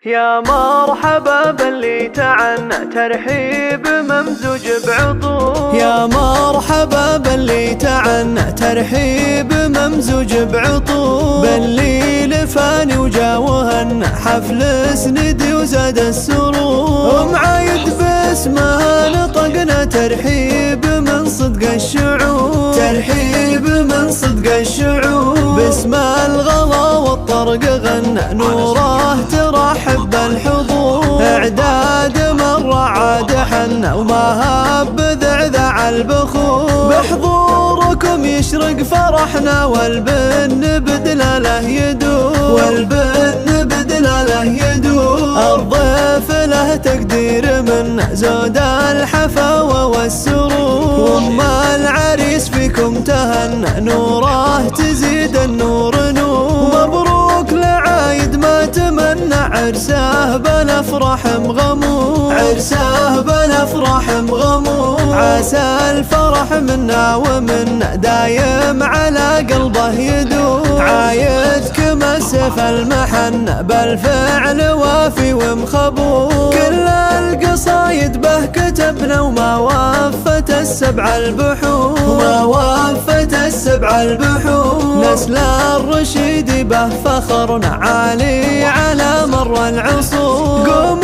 يا مرحبا باللي تعنى ترحيب ممزوج بعطور. يا مرحبا باللي تعنى ترحيب ممزوج بعطور. باللي لفاني وجاوهن حفل سندي وزاد السرور. ومعايد باسمها نطقنا ترحيب من صدق الشعور. ترحيب من صدق الشعور. باسم الغلا والطرق غنى نوره ترحب بالحضور. اعداد مرة عاد حنا وما هب ذعذع البخور. بحضوركم يشرق فرحنا والبن بدلاله يدور. والبن بدلاله يدور. الضيف له تقدير من زود الحفاوة والسرور. وما العريس فيكم تهنى نوره تزيد النور نور. مبروك لعايد ما تمنى عرسه بنفرح مغمور. عرسه بنفرح مغمور. عسى الفرح منا ومنا دايم على قلبه يدور. عايدكم السيف المحنة بالفعل وافي ومخبور. كل القصايد به كتبنا وما وفت السبع البحور. وما وفت السبع البحور. نسل الرشيد به فخرنا عالي على مر العصور. قوم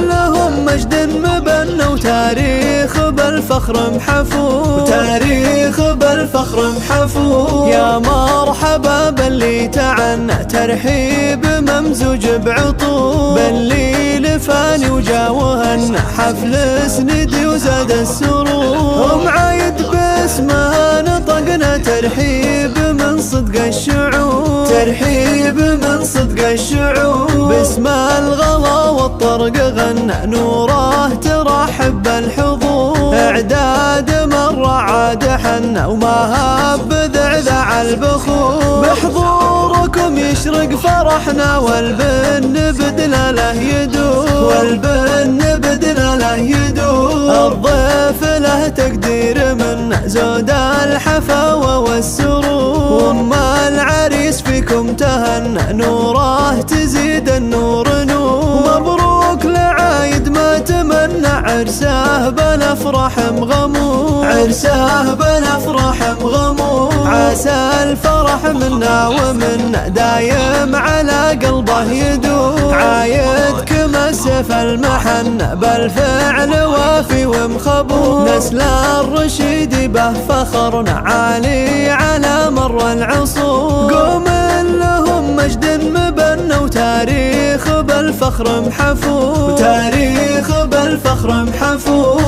لهم مجد مبنى وتاريخ بالفخر محفور. وتاريخ بالفخر محفور. يا مرحبا باللي تعنى ترحيب ممزوج بعطور. باللي لفاني وجاوهن حفل سندي وزاد السرور. ومعايد باسمها نطقنا ترحيب من صدق الشعور. ترحيب من صدق الشعور. باسم الغلا والطرق غنى نوره ترحب بالحضور. اعداد مرة عاد حنا وما هب ذعذع البخور. بحضوركم يشرق فرحنا والبن بدلاله يدور. والبن بدلاله يدور. الضيف له تقدير من زود الحفاوة والسرور. وما العريس فيكم تهنى نوره تزيد النور نور. مبروك لعايد ما تمنى عرسه بنفرح مغمور. عرسه بنفرح مغمور. عسى الفرح منا ومنا دايم على قلبه يدور. عايدكم السيف المحنة بالفعل وافي ومخبور. نسل الرشيد به فخرنا عالي على مر العصور. قوم لهم مجد مبنى وتاريخ بالفخر محفور. وتاريخ بالفخر محفور.